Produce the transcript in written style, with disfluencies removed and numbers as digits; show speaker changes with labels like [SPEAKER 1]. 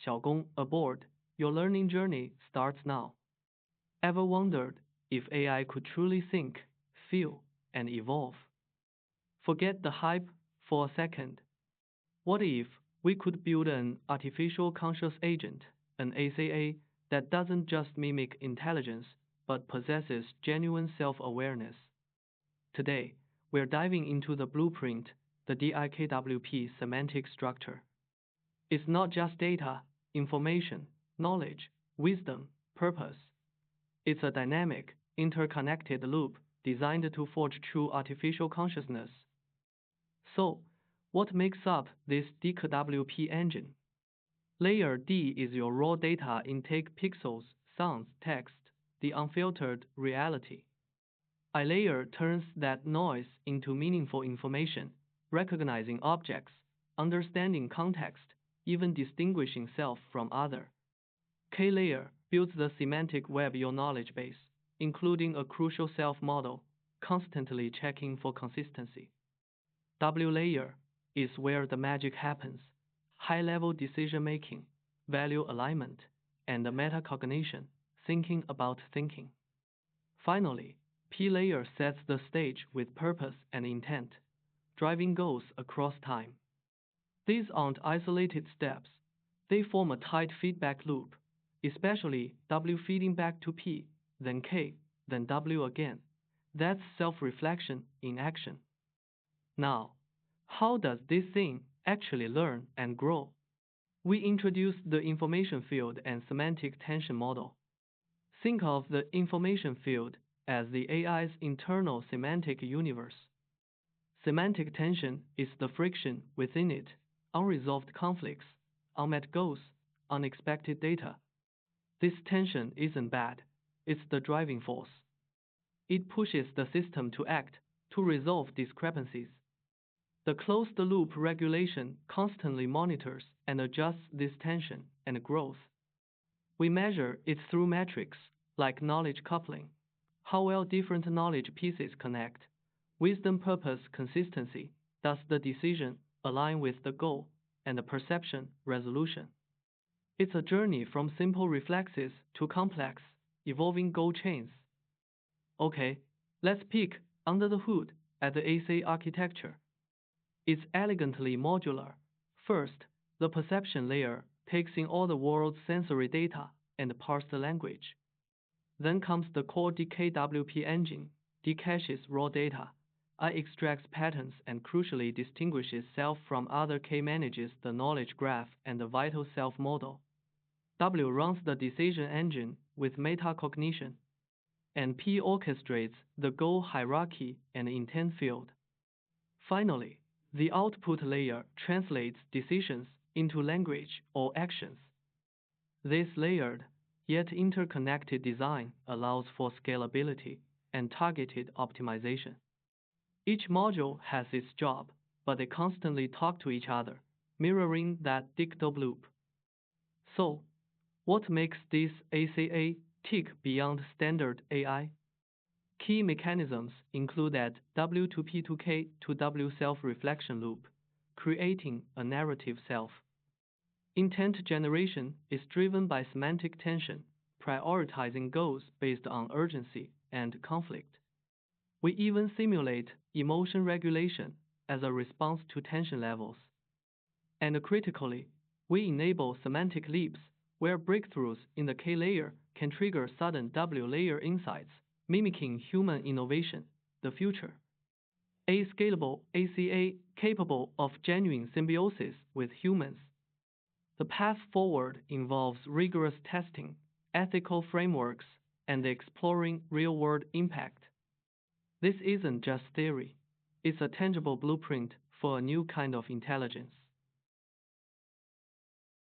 [SPEAKER 1] 小工aboard, your learning journey starts now. Ever wondered if AI could truly think, feel, and evolve? Forget the hype for a second. What if we could build an artificial conscious agent, an ACA, that doesn't just mimic intelligence, but possesses genuine self-awareness? Today, we're diving into the blueprint, the DIKWP semantic structure. It's not just data, information, knowledge, wisdom, purpose. It's a dynamic, interconnected loop designed to forge true artificial consciousness. So, what makes up this DIKWP engine? Layer D is your raw data intake: pixels, sounds, text, the unfiltered reality. I layer turns that noise into meaningful information, recognizing objects, understanding context, even distinguishing self from other. K layer builds the semantic web, your knowledge base, including a crucial self model, constantly checking for consistency. W layer is where the magic happens: high-level decision-making, value alignment, and metacognition, thinking about thinking. Finally, P layer sets the stage with purpose and intent, driving goals across time. These aren't isolated steps. They form a tight feedback loop, especially W feeding back to P, then K, then W again. That's self-reflection in action. Now, how does this thing actually learn and grow? We introduced the information field and semantic tension model. Think of the information field as the AI's internal semantic universe. Semantic tension is the friction within it: unresolved conflicts, unmet goals, unexpected data. This tension isn't bad, it's the driving force. It pushes the system to act, to resolve discrepancies. The closed-loop regulation constantly monitors and adjusts this tension and growth. We measure it through metrics like knowledge coupling, how well different knowledge pieces connect, wisdom, purpose, consistency, does the decision align with the goal, and the perception resolution. It's a journey from simple reflexes to complex, evolving goal chains. Okay, let's peek under the hood at the AC architecture. It's elegantly modular. First, the perception layer takes in all the world's sensory data and parsed language. Then comes the core DKWP engine, decaches raw data. I extracts patterns and crucially distinguishes self from other. K manages the knowledge graph and the vital self model. W runs the decision engine with metacognition, and P orchestrates the goal hierarchy and intent field. Finally, the output layer translates decisions into language or actions. This layered, yet interconnected design allows for scalability and targeted optimization. Each module has its job, but they constantly talk to each other, mirroring that DIKWP loop. So, what makes this ACA tick beyond standard AI? Key mechanisms include that W to P to K to W self-reflection loop, creating a narrative self. Intent generation is driven by semantic tension, prioritizing goals based on urgency and conflict. We even simulate emotion regulation as a response to tension levels. And critically, we enable semantic leaps where breakthroughs in the K layer can trigger sudden W layer insights, mimicking human innovation, the future. A scalable ACA capable of genuine symbiosis with humans. The path forward involves rigorous testing, ethical frameworks, and exploring real-world impact. This isn't just theory, it's a tangible blueprint for a new kind of intelligence.